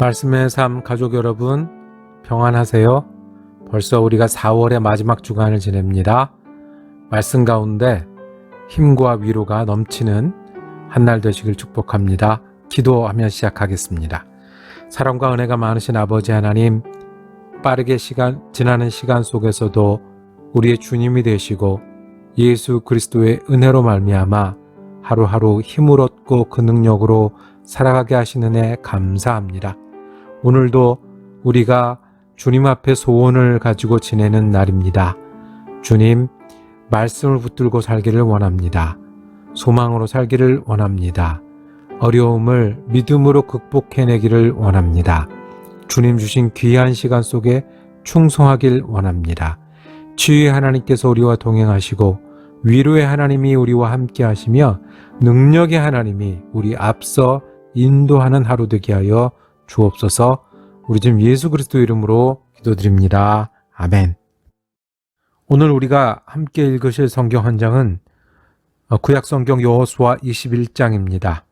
말씀의 삶 가족 여러분 평안하세요? 벌써 우리가 4월의 마지막 주간을 지냅니다. 말씀 가운데 힘과 위로가 넘치는 한 날 되시길 축복합니다. 기도하며 시작하겠습니다. 사랑과 은혜가 많으신 아버지 하나님, 빠르게 지나는 시간 속에서도 우리의 주님이 되시고 예수 그리스도의 은혜로 말미암아 하루하루 힘을 얻고 그 능력으로 살아가게 하시는 은혜 감사합니다. 오늘도 우리가 주님 앞에 소원을 가지고 지내는 날입니다. 주님, 말씀을 붙들고 살기를 원합니다. 소망으로 살기를 원합니다. 어려움을 믿음으로 극복해내기를 원합니다. 주님 주신 귀한 시간 속에 충성하길 원합니다. 치유의 하나님께서 우리와 동행하시고 위로의 하나님이 우리와 함께 하시며 능력의 하나님이 우리 앞서 인도하는 하루 되게 하여 주옵소서. 우리 주님 예수 그리스도 이름으로 기도드립니다. 아멘. 오늘 우리가 함께 읽으실 성경 한 장은 구약 성경 여호수아 21장입니다.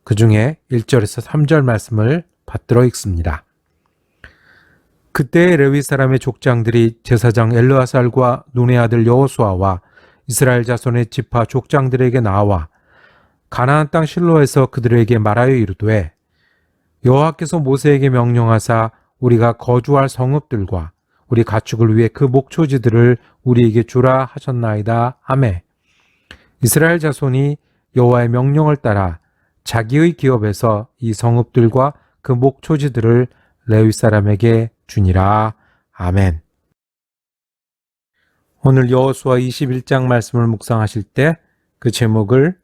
그 중에 1절에서 3절 말씀을 받들어 읽습니다. 그때 레위 사람의 족장들이 제사장 엘르아살과 눈의 아들 여호수아와 이스라엘 자손의 지파 족장들에게 나와 가나안 땅 실로에서 그들에게 말하여 이르되 여호와께서 모세에게 명령하사 우리가 거주할 성읍들과 우리 가축을 위해 그 목초지들을 우리에게 주라 하셨나이다 하매 이스라엘 자손이 여호와의 명령을 따라 자기의 기업에서 이 성읍들과 그 목초지들을 레위 사람에게 주니라. 아멘. 오늘 여호수아 21장 말씀을 묵상하실 때 그 제목을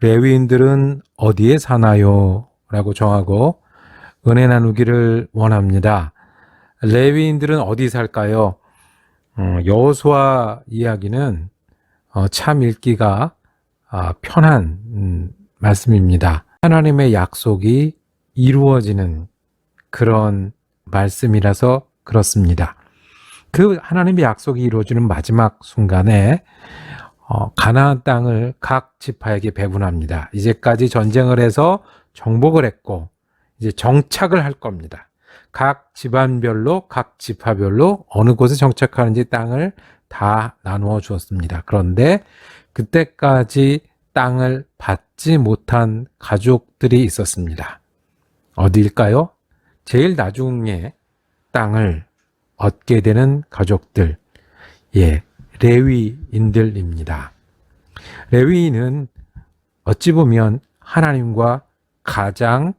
레위인들은 어디에 사나요? 라고 정하고 은혜 나누기를 원합니다. 레위인들은 어디 살까요? 여호수아 이야기는 참 읽기가 편한 말씀입니다. 하나님의 약속이 이루어지는 그런 말씀이라서 그렇습니다. 그 하나님의 약속이 이루어지는 마지막 순간에 가나안 땅을 각 지파에게 배분합니다. 이제까지 전쟁을 해서 정복을 했고 이제 정착을 할 겁니다. 각 집안별로 각 지파별로 어느 곳에 정착하는지 땅을 다 나누어 주었습니다. 그런데 그때까지 땅을 받지 못한 가족들이 있었습니다. 어디일까요? 제일 나중에 땅을 얻게 되는 가족들, 레위인들입니다. 레위인은 어찌 보면 하나님과 가장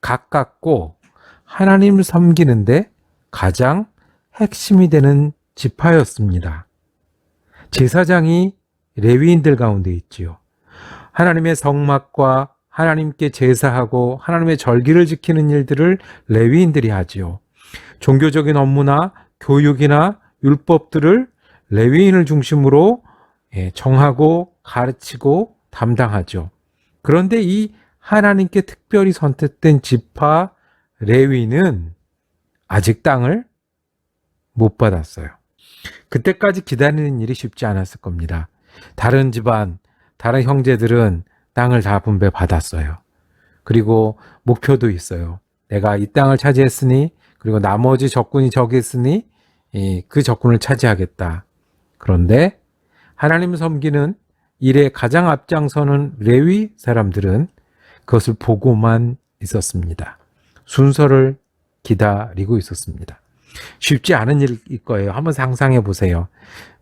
가깝고 하나님을 섬기는데 가장 핵심이 되는 지파였습니다. 제사장이 레위인들 가운데 있지요. 하나님의 성막과 하나님께 제사하고 하나님의 절기를 지키는 일들을 레위인들이 하지요. 종교적인 업무나 교육이나 율법들을 레위인을 중심으로 정하고 가르치고 담당하죠. 그런데 이 하나님께 특별히 선택된 지파 레위는 아직 땅을 못 받았어요. 그때까지 기다리는 일이 쉽지 않았을 겁니다. 다른 집안, 다른 형제들은 땅을 다 분배받았어요. 그리고 목표도 있어요. 내가 이 땅을 차지했으니 그리고 나머지 적군이 저기 있으니 그 적군을 차지하겠다. 그런데 하나님을 섬기는 일에 가장 앞장서는 레위 사람들은 그것을 보고만 있었습니다. 순서를 기다리고 있었습니다. 쉽지 않은 일일 거예요. 한번 상상해 보세요.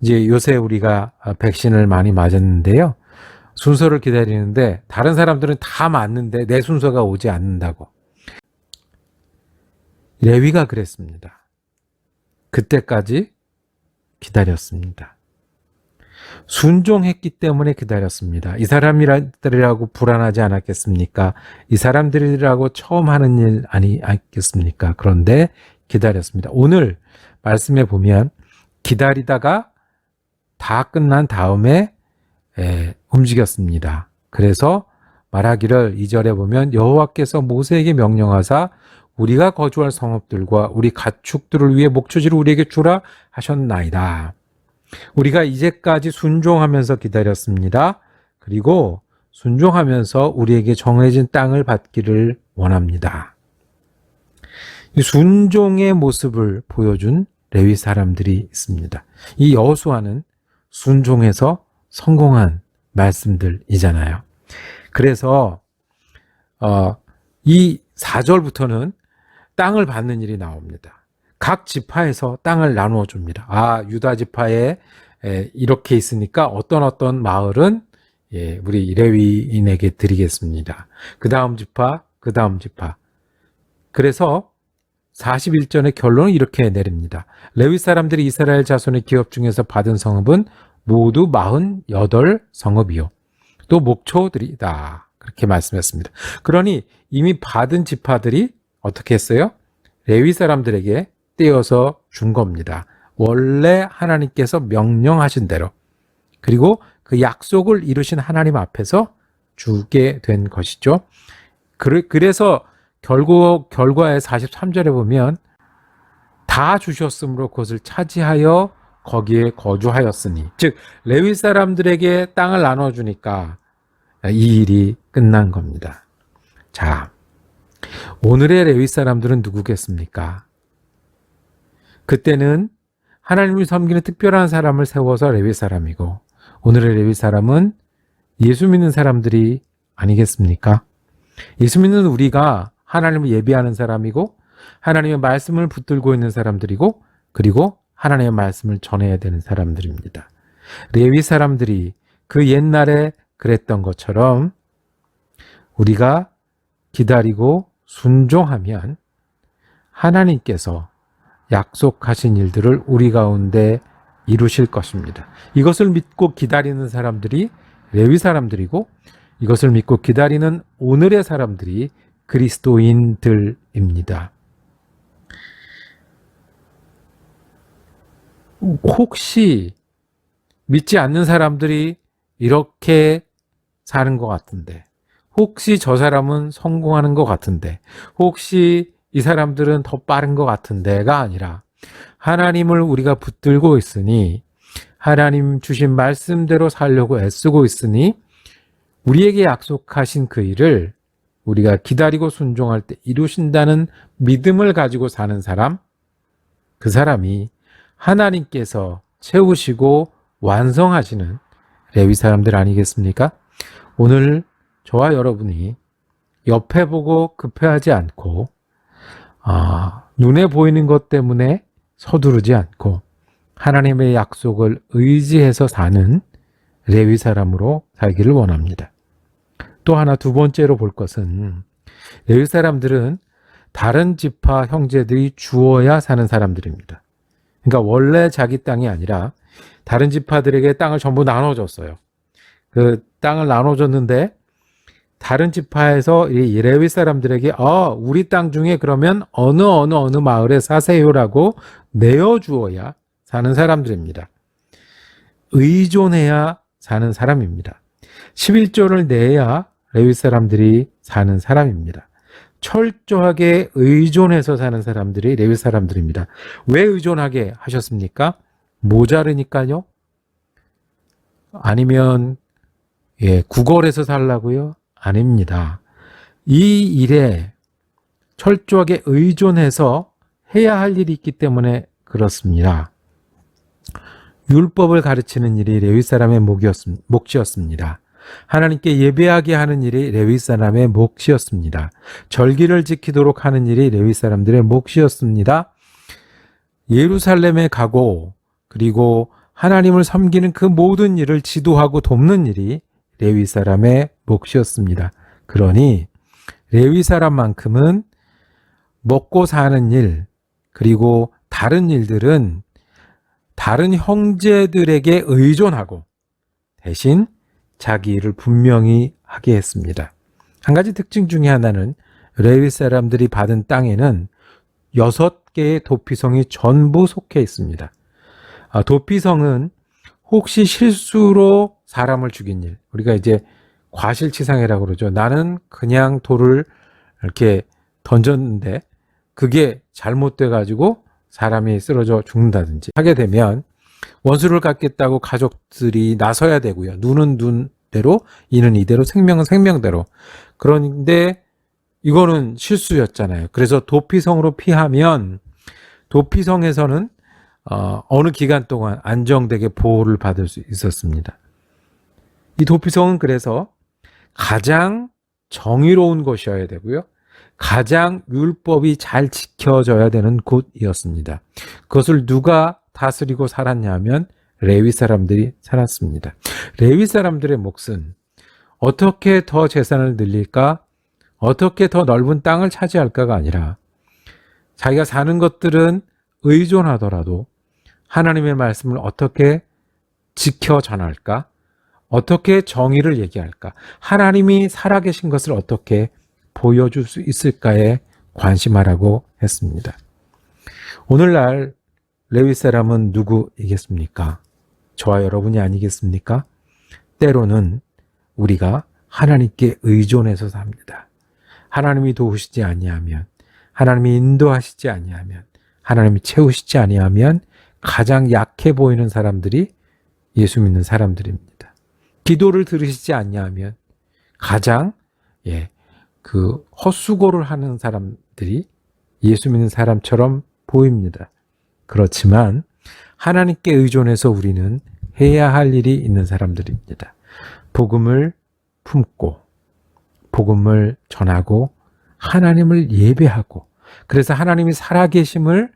이제 요새 우리가 백신을 많이 맞았는데요. 순서를 기다리는데 다른 사람들은 다 맞는데 내 순서가 오지 않는다고. 레위가 그랬습니다. 그때까지 기다렸습니다. 순종했기 때문에 기다렸습니다. 이 사람들이라고 불안하지 않았겠습니까? 이 사람들이라고 처음 하는 일 아니겠습니까? 그런데 기다렸습니다. 오늘 말씀에 보면 기다리다가 다 끝난 다음에 움직였습니다. 그래서 말하기를 2절에 보면 여호와께서 모세에게 명령하사 우리가 거주할 성읍들과 우리 가축들을 위해 목초지를 우리에게 주라 하셨나이다. 우리가 이제까지 순종하면서 기다렸습니다. 그리고 순종하면서 우리에게 정해진 땅을 받기를 원합니다. 이 순종의 모습을 보여준 레위 사람들이 있습니다. 이 여호수아는 순종해서 성공한 말씀들이잖아요. 그래서 이 4절부터는 땅을 받는 일이 나옵니다. 각 지파에서 땅을 나누어 줍니다. 유다 지파에 이렇게 있으니까 어떤 마을은 우리 레위인에게 드리겠습니다. 그 다음 지파. 그래서 41절의 결론은 이렇게 내립니다. 레위 사람들이 이스라엘 자손의 기업 중에서 받은 성읍은 모두 48성읍이요. 또 목초들이다. 그렇게 말씀했습니다. 그러니 이미 받은 지파들이 어떻게 했어요? 레위 사람들에게 떼어서 준 겁니다. 원래 하나님께서 명령하신 대로. 그리고 그 약속을 이루신 하나님 앞에서 주게 된 것이죠. 그래서 결과의 43절에 보면 다 주셨으므로 그것을 차지하여 거기에 거주하였으니, 즉 레위 사람들에게 땅을 나눠주니까 이 일이 끝난 겁니다. 자, 오늘의 레위 사람들은 누구겠습니까? 그때는 하나님을 섬기는 특별한 사람을 세워서 레위 사람이고, 오늘의 레위 사람은 예수 믿는 사람들이 아니겠습니까? 예수 믿는 우리가 하나님을 예배하는 사람이고, 하나님의 말씀을 붙들고 있는 사람들이고, 그리고 하나님의 말씀을 전해야 되는 사람들입니다. 레위 사람들이 그 옛날에 그랬던 것처럼 우리가 기다리고 순종하면 하나님께서 약속하신 일들을 우리 가운데 이루실 것입니다. 이것을 믿고 기다리는 사람들이 레위 사람들이고, 이것을 믿고 기다리는 오늘의 사람들이 그리스도인들입니다. 혹시 믿지 않는 사람들이 이렇게 사는 것 같은데, 혹시 저 사람은 성공하는 것 같은데, 혹시 이 사람들은 더 빠른 것 같은데가 아니라, 하나님을 우리가 붙들고 있으니, 하나님 주신 말씀대로 살려고 애쓰고 있으니, 우리에게 약속하신 그 일을 우리가 기다리고 순종할 때 이루신다는 믿음을 가지고 사는 사람, 그 사람이 하나님께서 채우시고 완성하시는 레위 사람들 아니겠습니까? 오늘 저와 여러분이 옆에 보고 급해하지 않고, 눈에 보이는 것 때문에 서두르지 않고 하나님의 약속을 의지해서 사는 레위 사람으로 살기를 원합니다. 또 하나, 두 번째로 볼 것은, 레위 사람들은 다른 지파 형제들이 주어야 사는 사람들입니다. 그러니까 원래 자기 땅이 아니라 다른 지파들에게 땅을 전부 나눠줬어요. 그 땅을 나눠줬는데 다른 지파에서 이 레위 사람들에게 우리 땅 중에 그러면 어느 마을에 사세요라고 내어주어야 사는 사람들입니다. 의존해야 사는 사람입니다. 11조를 내야 레위 사람들이 사는 사람입니다. 철저하게 의존해서 사는 사람들이 레위 사람들입니다. 왜 의존하게 하셨습니까? 모자르니까요? 아니면 구걸해서 살라고요? 아닙니다. 이 일에 철저하게 의존해서 해야 할 일이 있기 때문에 그렇습니다. 율법을 가르치는 일이 레위 사람의 몫이었습니다. 하나님께 예배하게 하는 일이 레위 사람의 몫이었습니다. 절기를 지키도록 하는 일이 레위 사람들의 몫이었습니다. 예루살렘에 가고 그리고 하나님을 섬기는 그 모든 일을 지도하고 돕는 일이 레위 사람의 몫이었습니다. 그러니 레위 사람만큼은 먹고 사는 일, 그리고 다른 일들은 다른 형제들에게 의존하고 대신 자기 일을 분명히 하게 했습니다. 한 가지 특징 중에 하나는 레위 사람들이 받은 땅에는 6개의 도피성이 전부 속해 있습니다. 도피성은 혹시 실수로 사람을 죽인 일, 우리가 이제 과실치상이라고 그러죠. 나는 그냥 돌을 이렇게 던졌는데 그게 잘못돼 가지고 사람이 쓰러져 죽는다든지 하게 되면 원수를 갚겠다고 가족들이 나서야 되고요. 눈은 눈대로, 이는 이대로, 생명은 생명대로. 그런데 이거는 실수였잖아요. 그래서 도피성으로 피하면 도피성에서는 어느 기간 동안 안정되게 보호를 받을 수 있었습니다. 이 도피성은 그래서 가장 정의로운 곳이어야 되고요. 가장 율법이 잘 지켜져야 되는 곳이었습니다. 그것을 누가 다스리고 살았냐면 레위 사람들이 살았습니다. 레위 사람들의 몫은 어떻게 더 재산을 늘릴까? 어떻게 더 넓은 땅을 차지할까가 아니라 자기가 사는 것들은 의존하더라도 하나님의 말씀을 어떻게 지켜 전할까? 어떻게 정의를 얘기할까? 하나님이 살아계신 것을 어떻게 보여줄 수 있을까에 관심하라고 했습니다. 오늘날 레위 사람은 누구이겠습니까? 저와 여러분이 아니겠습니까? 때로는 우리가 하나님께 의존해서 삽니다. 하나님이 도우시지 아니하면, 하나님이 인도하시지 아니하면, 하나님이 채우시지 아니하면 가장 약해 보이는 사람들이 예수 믿는 사람들입니다. 기도를 들으시지 아니하면 가장 헛수고를 하는 사람들이 예수 믿는 사람처럼 보입니다. 그렇지만 하나님께 의존해서 우리는 해야 할 일이 있는 사람들입니다. 복음을 품고 복음을 전하고 하나님을 예배하고 그래서 하나님이 살아계심을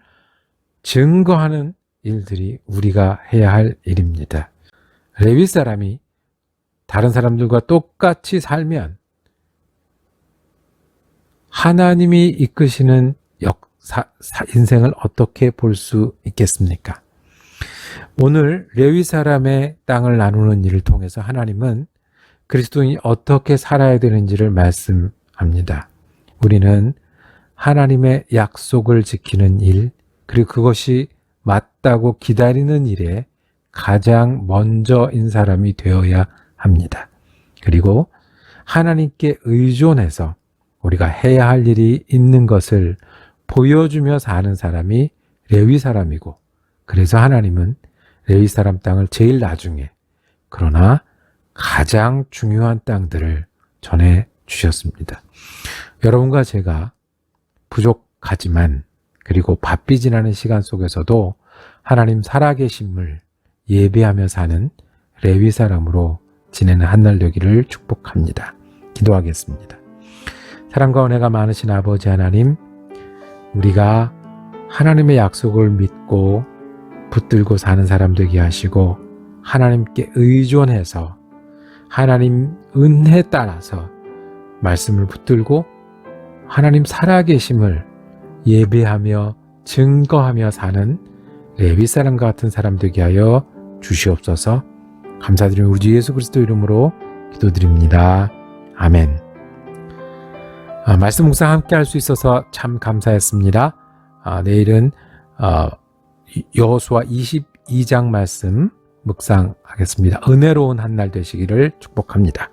증거하는 일들이 우리가 해야 할 일입니다. 레위 사람이 다른 사람들과 똑같이 살면 하나님이 이끄시는 인생을 어떻게 볼 수 있겠습니까? 오늘 레위 사람의 땅을 나누는 일을 통해서 하나님은 그리스도인이 어떻게 살아야 되는지를 말씀합니다. 우리는 하나님의 약속을 지키는 일, 그리고 그것이 맞다고 기다리는 일에 가장 먼저인 사람이 되어야 합니다. 그리고 하나님께 의존해서 우리가 해야 할 일이 있는 것을 보여주며 사는 사람이 레위 사람이고, 그래서 하나님은 레위 사람 땅을 제일 나중에, 그러나 가장 중요한 땅들을 전해 주셨습니다. 여러분과 제가 부족하지만 그리고 바삐 지나는 시간 속에서도 하나님 살아계심을 예배하며 사는 레위 사람으로 지내는 한날 되기를 축복합니다. 기도하겠습니다. 사랑과 은혜가 많으신 아버지 하나님, 우리가 하나님의 약속을 믿고 붙들고 사는 사람 되게 하시고 하나님께 의존해서 하나님 은혜에 따라서 말씀을 붙들고 하나님 살아계심을 예배하며 증거하며 사는 레위 사람과 같은 사람 되게 하여 주시옵소서. 감사드리며 우리 주 예수 그리스도 이름으로 기도드립니다. 아멘. 말씀 묵상 함께 할 수 있어서 참 감사했습니다. 내일은 여호수아 22장 말씀 묵상하겠습니다. 은혜로운 한날 되시기를 축복합니다.